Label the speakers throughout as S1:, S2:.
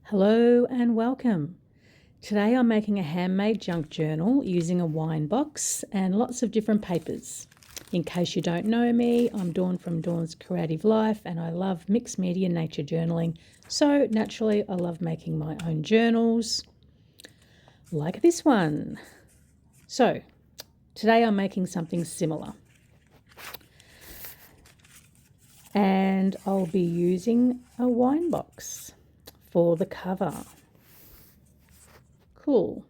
S1: Hello and welcome. Today I'm making a handmade junk journal using a wine box and lots of different papers. In case you don't know me, I'm Dawn from Dawn's Creative Life and I love mixed media nature journaling. So naturally I love making my own journals like this one. So today I'm making something similar. And I'll be using a wine box for the cover. Cool.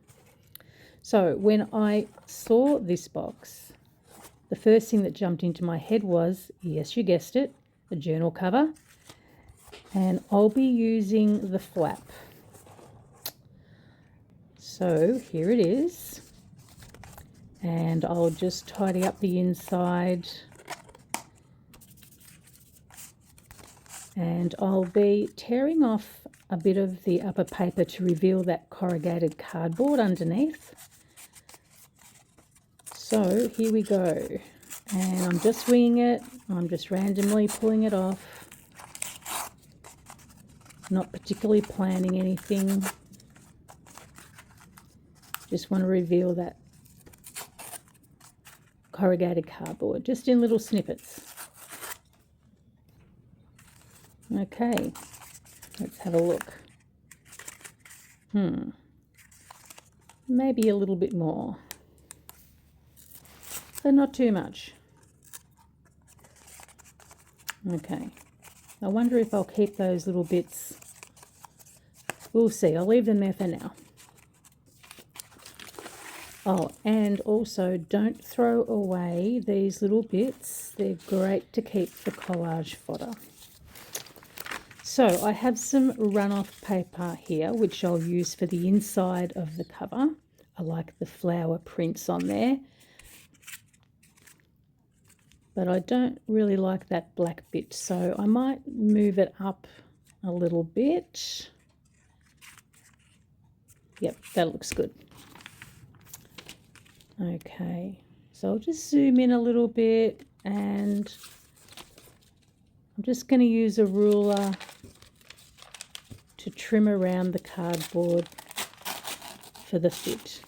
S1: So when I saw this box, the first thing that jumped into my head was, yes, you guessed it, a journal cover. And I'll be using the flap. So here it is. And I'll just tidy up the inside. And I'll be tearing off a bit of the upper paper to reveal that corrugated cardboard underneath. So here we go. And I'm just winging it. I'm just randomly pulling it off. Not particularly planning anything. Just want to reveal that corrugated cardboard, just in little snippets. Okay, let's have a look. Maybe a little bit more, but not too much. Okay, I wonder if I'll keep those little bits. We'll see, I'll leave them there for now. Oh, and also don't throw away these little bits. They're great to keep for collage fodder. So I have some runoff paper here, which I'll use for the inside of the cover. I like the flower prints on there. But I don't really like that black bit, so I might move it up a little bit. Yep, that looks good. Okay, so I'll just zoom in a little bit and I'm just going to use a ruler to trim around the cardboard for the fit.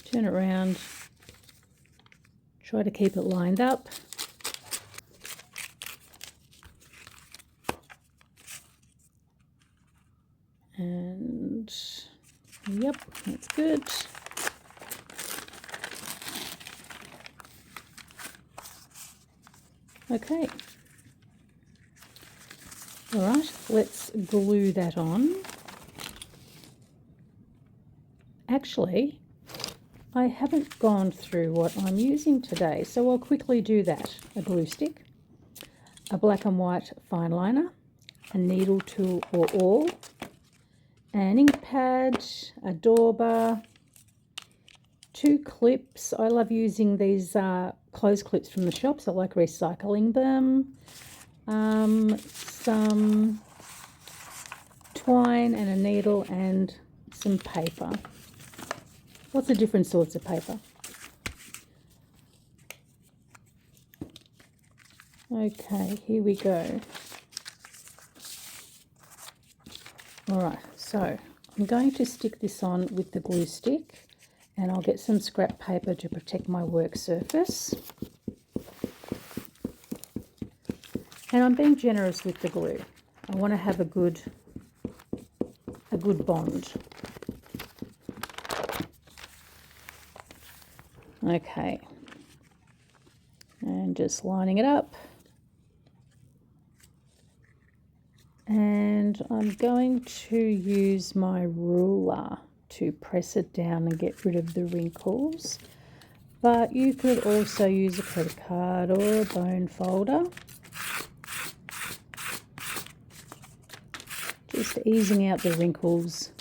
S1: Turn it around, try to keep it lined up. And yep, that's good. Okay. All right, let's glue that on. Actually, I haven't gone through what I'm using today, so I'll quickly do that. A glue stick, a black and white fine liner, a needle tool or awl, an ink pad, a dauber, 2 clips. I love using these clothes clips from the shops. I like recycling them. Some twine and a needle and some paper. Lots of different sorts of paper. Okay, here we go. All right, so I'm going to stick this on with the glue stick and I'll get some scrap paper to protect my work surface. And I'm being generous with the glue. I want to have a good bond. Okay. And just lining it up. And I'm going to use my ruler to press it down and get rid of the wrinkles. But you could also use a credit card or a bone folder. Just easing out the wrinkles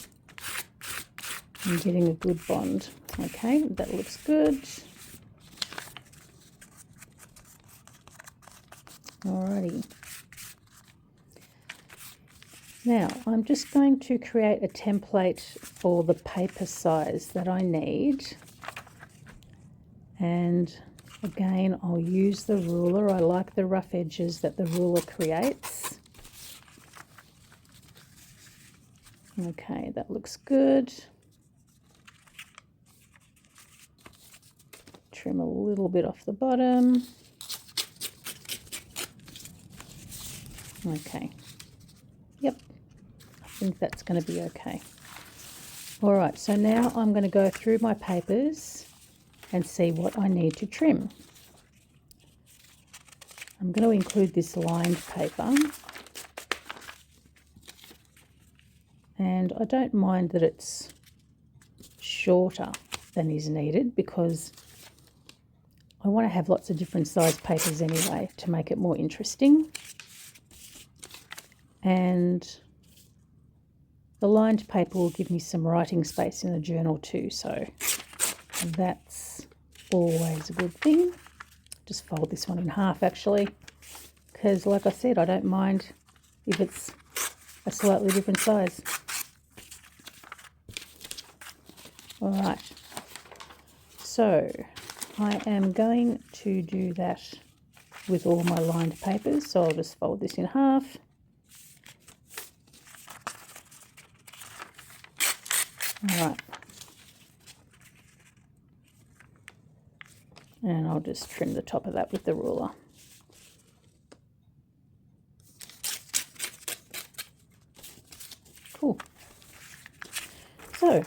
S1: and getting a good bond. Okay, that looks good. Alrighty. Now, I'm just going to create a template for the paper size that I need. And Again, I'll use the ruler. I like the rough edges that the ruler creates. Okay, that looks good. Trim a little bit off the bottom. Okay. Yep. I think that's going to be okay. All right, so now I'm going to go through my papers and see what I need to trim. I'm going to include this lined paper. And I don't mind that it's shorter than is needed because I want to have lots of different size papers anyway to make it more interesting. And the lined paper will give me some writing space in the journal too, so that's always a good thing. Just fold this one in half actually, because like I said, I don't mind if it's a slightly different size. All right, so I am going to do that with all my lined papers, so I'll just fold this in half. All right, and I'll just trim the top of that with the ruler. Cool. So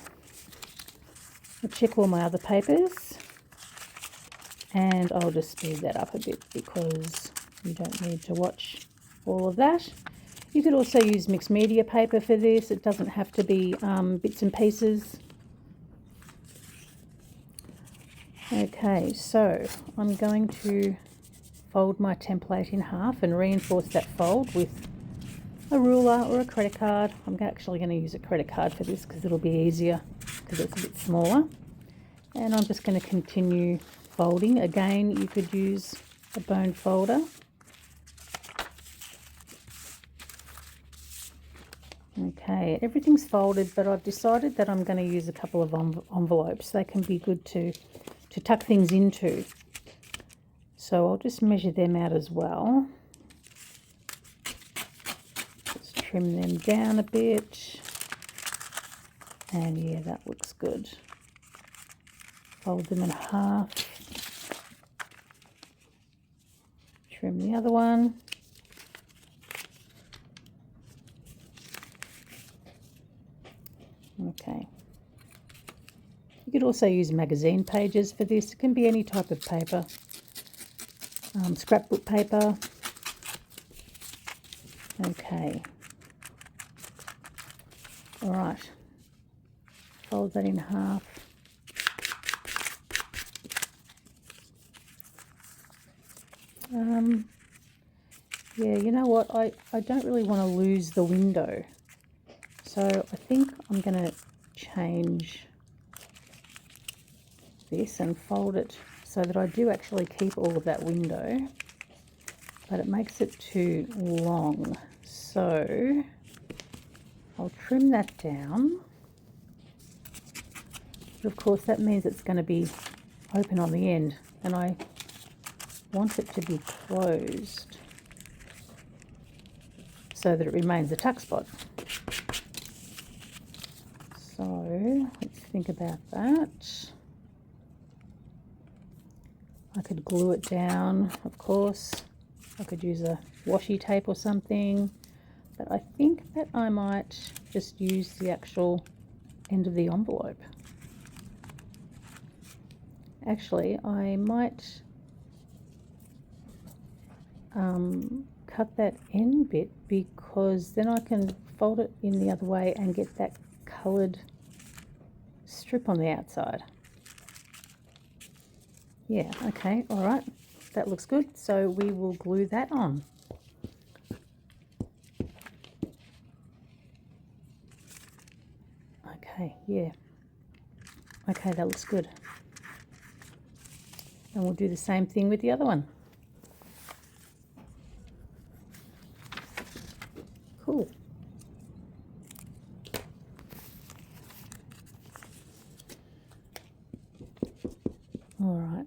S1: I'll check all my other papers, and I'll just speed that up a bit because you don't need to watch all of that. You could also use mixed media paper for this. It doesn't have to be bits and pieces. Okay, so I'm going to fold my template in half and reinforce that fold with a ruler or a credit card. I'm actually going to use a credit card for this because it'll be easier because it's a bit smaller. And I'm just going to continue folding. Again, you could use a bone folder. Okay, everything's folded, but I've decided that I'm going to use a couple of envelopes. They can be good to tuck things into. So I'll just measure them out as well. Just trim them down a bit. And yeah, that looks good. Fold them in half. Trim the other one. Okay. You could also use magazine pages for this. It can be any type of paper. Scrapbook paper. Okay. All right. Fold that in half. Yeah, you know what? I don't really want to lose the window. So I think I'm going to change this and fold it so that I do actually keep all of that window, but it makes it too long. So I'll trim that down. But of course that means it's going to be open on the end, and I want it to be closed so that it remains a tuck spot. So let's think about that. I could glue it down, of course. I could use a washi tape or something, but I think that I might just use the actual end of the envelope. Actually, I might cut that end bit, because then I can fold it in the other way and get that coloured strip on the outside. Yeah, okay, all right, that looks good. So we will glue that on. Okay, yeah. Okay, that looks good. And we'll do the same thing with the other one. Cool. All right.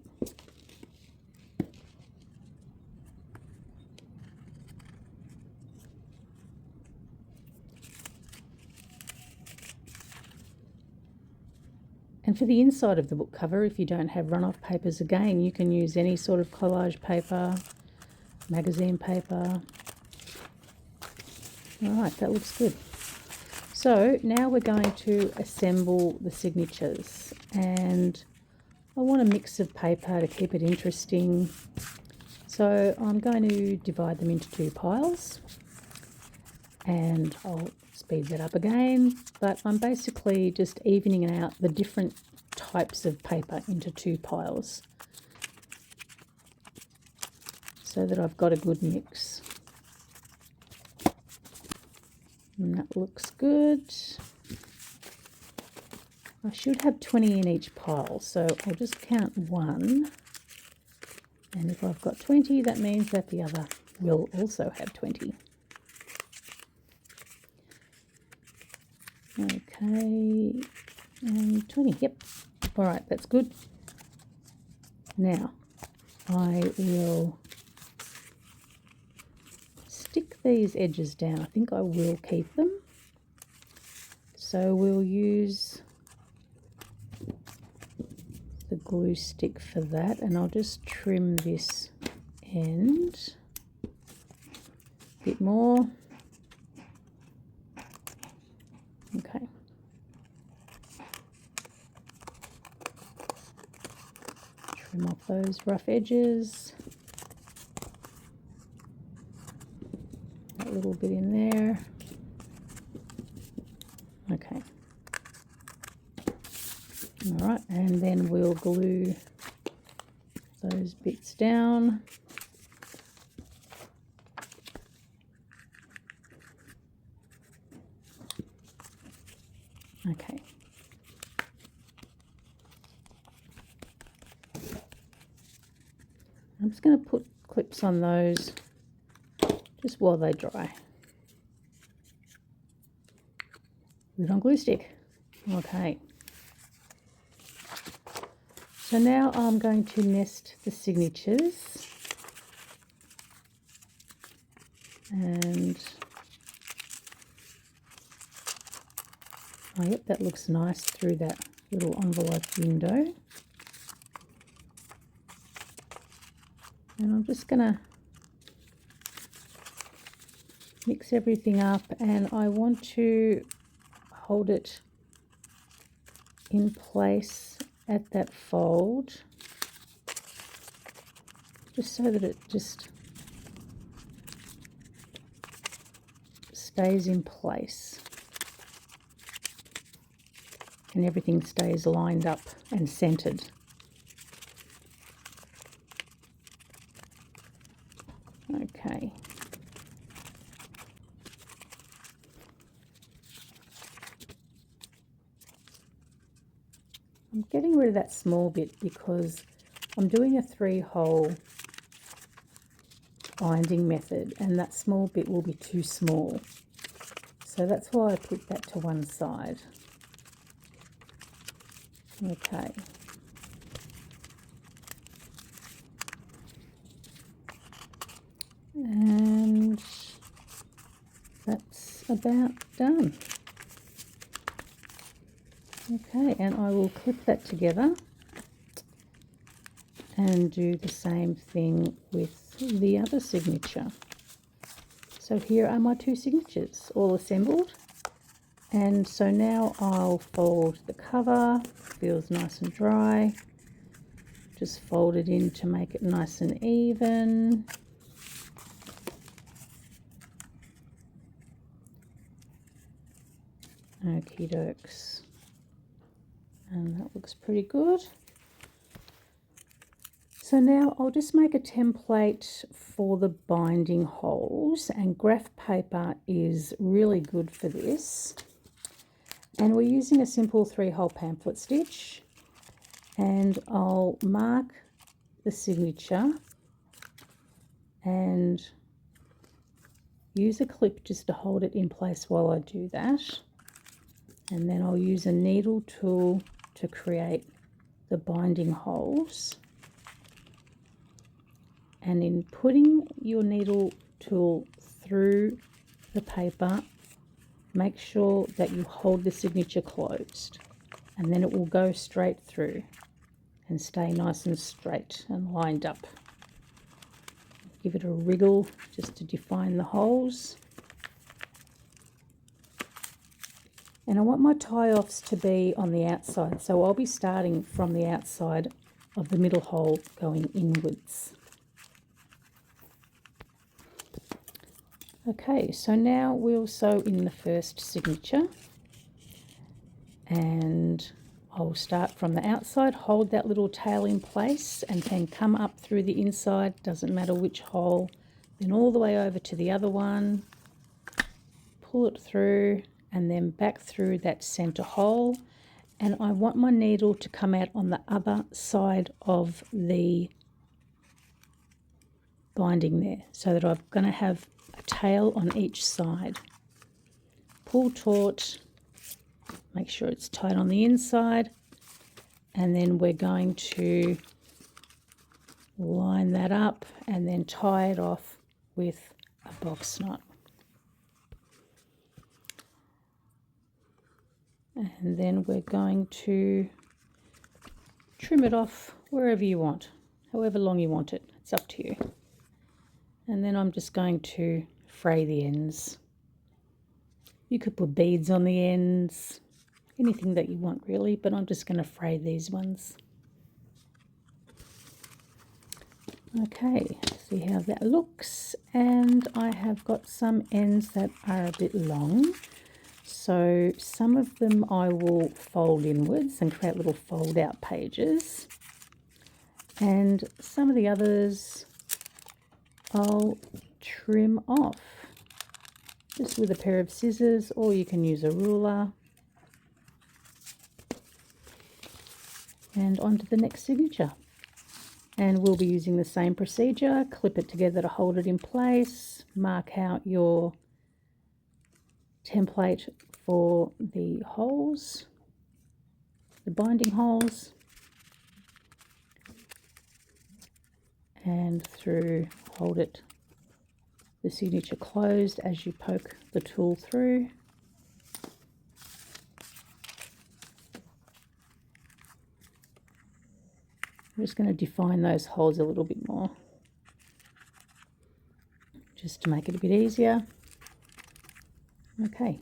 S1: And for the inside of the book cover, if you don't have runoff papers, again, you can use any sort of collage paper, magazine paper. All right, that looks good. So now we're going to assemble the signatures, and I want a mix of paper to keep it interesting. So I'm going to divide them into 2 piles, and I'll speed that up again, but I'm basically just evening out the different types of paper into 2 piles so that I've got a good mix. And that looks good. I should have 20 in each pile, so I'll just count 1. And if I've got 20, that means that the other will also have 20. Okay, and 20, yep. All right, that's good. Now, I will stick these edges down. I think I will keep them. So we'll use the glue stick for that, and I'll just trim this end a bit more. Okay. Trim off those rough edges. That little bit in there. Okay. All right, and then we'll glue those bits down. Okay. I'm just going to put clips on those just while they dry. Put it on glue stick. Okay. So now I'm going to nest the signatures, and oh yep, that looks nice through that little envelope window. And I'm just going to mix everything up, and I want to hold it in place at that fold, just so that it just stays in place and everything stays lined up and centered. Okay. I'm getting rid of that small bit because I'm doing a 3-hole binding method, and that small bit will be too small. So that's why I put that to one side. Okay. And that's about done. Okay, and I will clip that together and do the same thing with the other signature. So here are my 2 signatures all assembled, and so now I'll fold the cover. Feels nice and dry. Just fold it in to make it nice and even. Okie dokes. And that looks pretty good. So now I'll just make a template for the binding holes, and graph paper is really good for this. And we're using a simple 3-hole pamphlet stitch, and I'll mark the signature and use a clip just to hold it in place while I do that. And then I'll use a needle tool to create the binding holes. And in putting your needle tool through the paper, make sure that you hold the signature closed. and then it will go straight through and stay nice and straight and lined up. Give it a wriggle just to define the holes. And I want my tie-offs to be on the outside, so I'll be starting from the outside of the middle hole going inwards. Okay, so now we'll sew in the first signature, and I'll start from the outside, hold that little tail in place, and then come up through the inside, doesn't matter which hole, then all the way over to the other one, pull it through, and then back through that center hole. And I want my needle to come out on the other side of the binding there, so that I'm going to have a tail on each side. Pull taut, make sure it's tight on the inside, and then we're going to line that up and then tie it off with a box knot. And then we're going to trim it off wherever you want, however long you want it, it's up to you. And then I'm just going to fray the ends. You could put beads on the ends, anything that you want really, but I'm just going to fray these ones. Okay, see how that looks, and I have got some ends that are a bit long, so some of them I will fold inwards and create little fold out pages, and some of the others I'll trim off just with a pair of scissors, or you can use a ruler. And on to the next signature. And we'll be using the same procedure, clip it together to hold it in place, mark out your template for the holes, the binding holes, and through, hold it, the signature closed as you poke the tool through. I'm just going to define those holes a little bit more, just to make it a bit easier. Okay.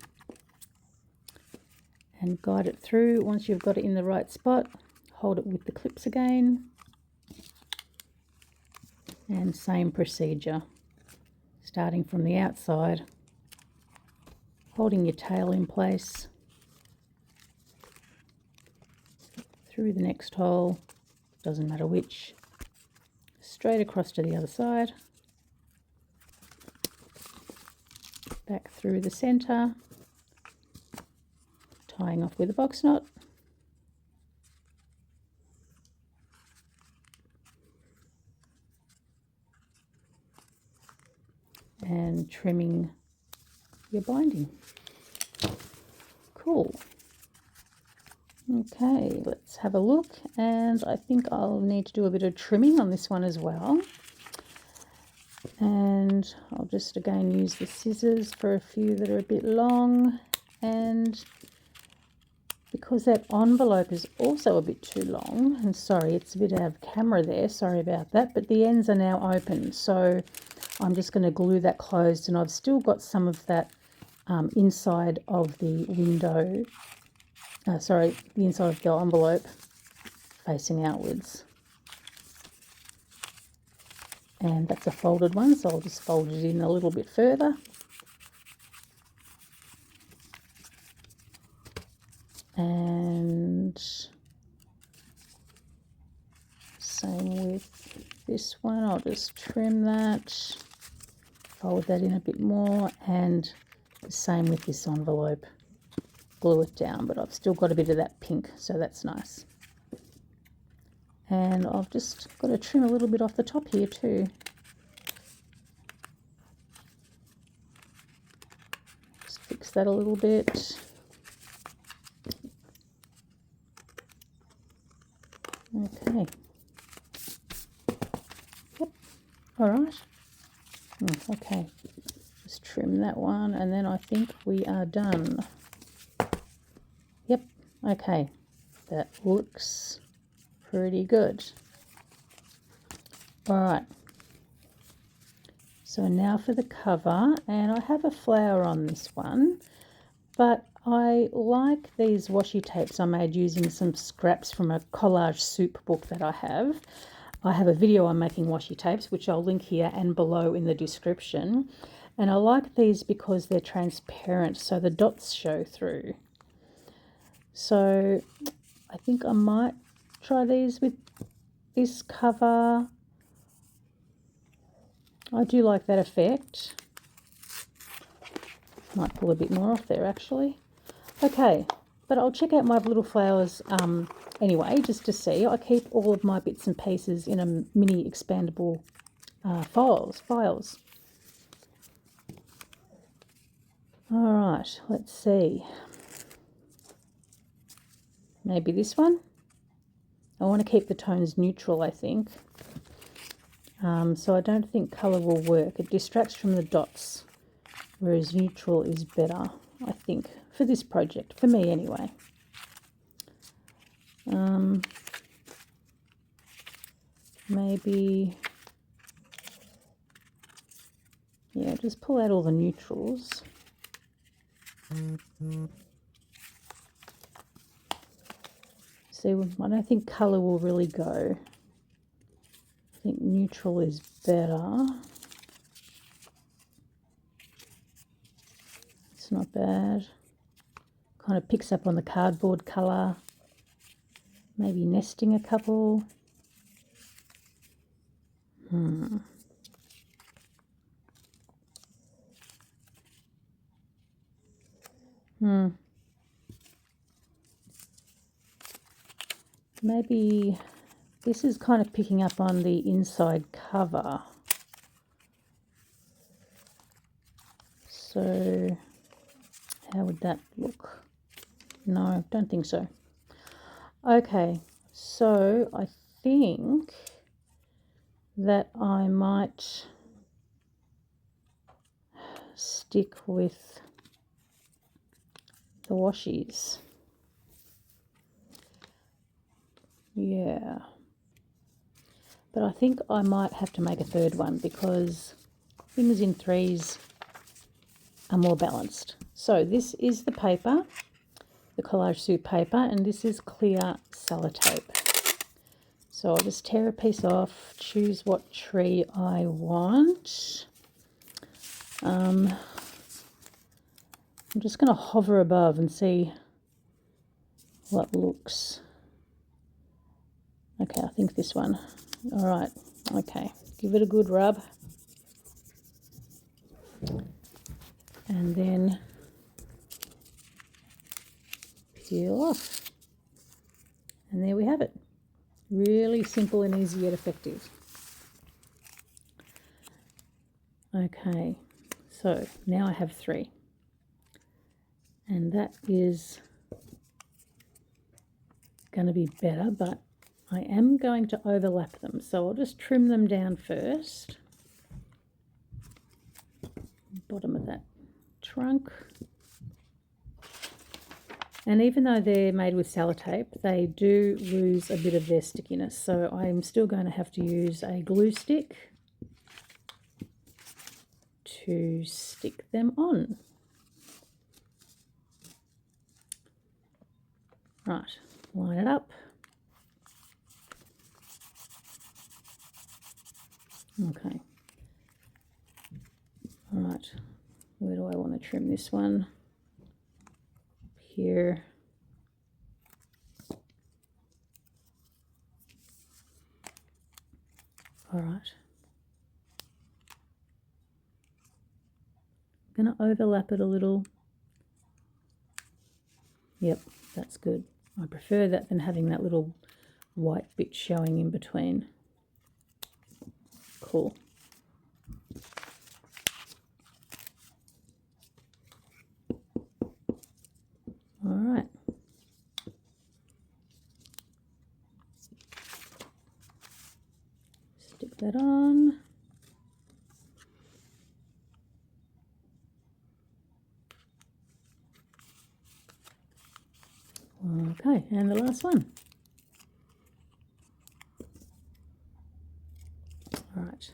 S1: And guide it through. Once you've got it in the right spot, hold it with the clips again. And same procedure, starting from the outside, holding your tail in place, through the next hole, doesn't matter which, straight across to the other side, back through the center, tying off with a box knot, and trimming your binding. Cool. Okay, let's have a look, and I think I'll need to do a bit of trimming on this one as well. And I'll just again use the scissors for a few that are a bit long, and because that envelope is also a bit too long, and sorry, it's a bit out of camera there, sorry about that, but the ends are now open, so I'm just going to glue that closed, and I've still got some of that inside of the window, the inside of the envelope facing outwards. And that's a folded one, so I'll just fold it in a little bit further. And same with this one, I'll just trim that, fold that in a bit more, and the same with this envelope. Glue it down, but I've still got a bit of that pink, so that's nice. And I've just got to trim a little bit off the top here too. Just fix that a little bit. Okay. Yep. All right. Okay. Just trim that one, and then I think we are done. Yep. Okay. That looks pretty good. All right. So now for the cover, and I have a flower on this one, but I like these washi tapes I made using some scraps from a collage soup book that I have. I have a video on making washi tapes, which I'll link here and below in the description. And I like these because they're transparent, so the dots show through. So I think I might try these with this cover. I do like that effect. Might pull a bit more off there actually. Okay, but I'll check out my little flowers anyway, just to see. I keep all of my bits and pieces in a mini expandable files. All right, let's see. Maybe this one. I want to keep the tones neutral, I think. So I don't think colour will work. It distracts from the dots, whereas neutral is better, I think, for this project, for me anyway. Maybe, yeah, just pull out all the neutrals. See, I don't think colour will really go. I think neutral is better. It's not bad. Kind of picks up on the cardboard colour. Maybe nesting a couple. Maybe this is kind of picking up on the inside cover. So how would that look? No, I don't think so. Okay, so I think that I might stick with the washies. Yeah. But I think I might have to make a third one because things in threes are more balanced. So this is the paper, the collage soup paper, and this is clear sellotape. So I'll just tear a piece off, choose what tree I want. I'm just going to hover above and see what looks. Okay, I think this one. All right, okay, give it a good rub. And then peel off. And there we have it. Really simple and easy yet effective. Okay, so now I have 3. And that is going to be better, but I am going to overlap them. So I'll just trim them down first. Bottom of that trunk. And even though they're made with sellotape, they do lose a bit of their stickiness. So I'm still going to have to use a glue stick to stick them on. Right, line it up. Okay. All right, where do I want to trim this one? Here. All right. I'm going to overlap it a little. Yep, that's good. I prefer that than having that little white bit showing in between. Cool. All right. Stick that on. All Okay, and the last one. All right.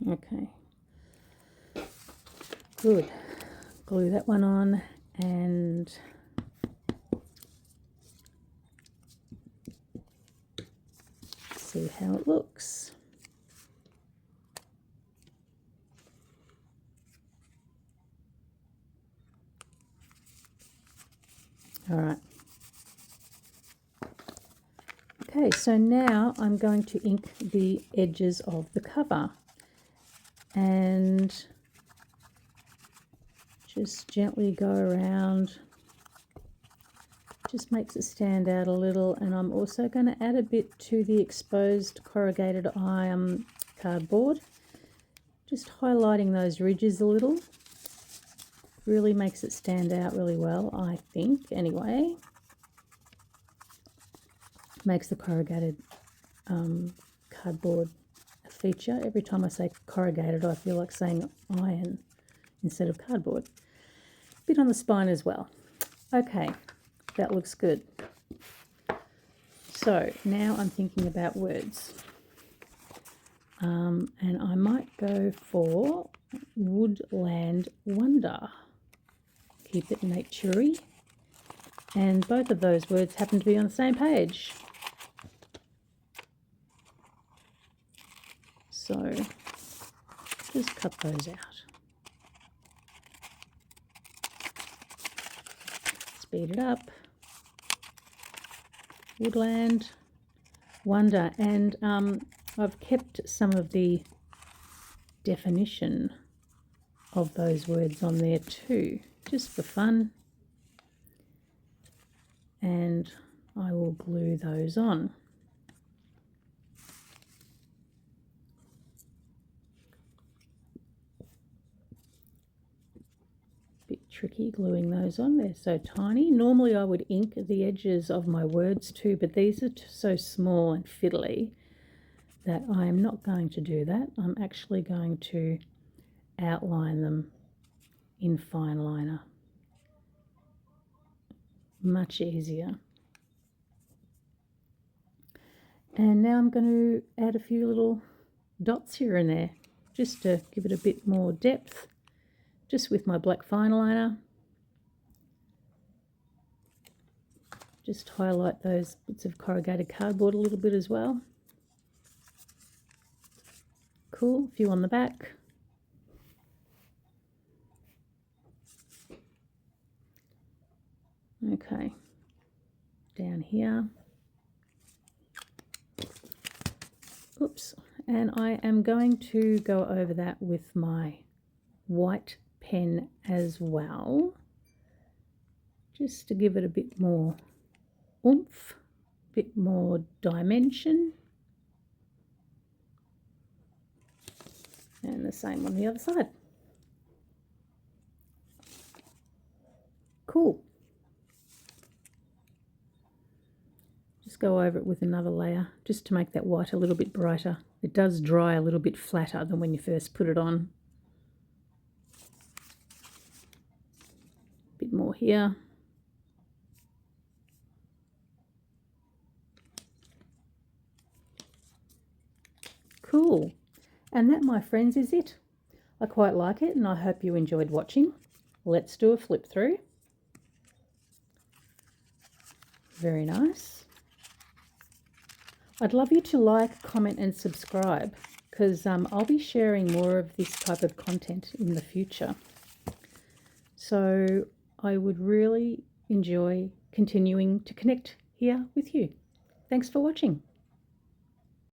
S1: Okay. Good. Glue that one on and see how it looks. All right. Okay, so now I'm going to ink the edges of the cover and just gently go around. Just makes it stand out a little, and I'm also going to add a bit to the exposed corrugated iron cardboard, just highlighting those ridges a little. Really makes it stand out really well, I think, anyway. Makes the corrugated cardboard a feature. Every time I say corrugated, I feel like saying iron instead of cardboard. Bit on the spine as well. Okay, that looks good. So now I'm thinking about words. And I might go for Woodland Wonder. Keep it naturey. And both of those words happen to be on the same page. So just cut those out. Speed it up. Woodland Wonder. And I've kept some of the definition of those words on there too, just for fun. And I will glue those on. Bit tricky gluing those on, they're so tiny. Normally I would ink the edges of my words too, but these are so small and fiddly that I am not going to do that. I'm actually going to outline them in fine liner. Much easier. And now I'm going to add a few little dots here and there just to give it a bit more depth, just with my black fine liner. Just highlight those bits of corrugated cardboard a little bit as well. Cool, a few on the back. Okay, down here. Oops, and I am going to go over that with my white pen as well, just to give it a bit more oomph, a bit more dimension. And the same on the other side. Cool. Just go over it with another layer just to make that white a little bit brighter. It does dry a little bit flatter than when you first put it on. A bit more here. Cool. And that, my friends, is it. I quite like it and I hope you enjoyed watching. Let's do a flip through. Very nice. I'd love you to like, comment and subscribe because I'll be sharing more of this type of content in the future. So I would really enjoy continuing to connect here with you. Thanks for watching.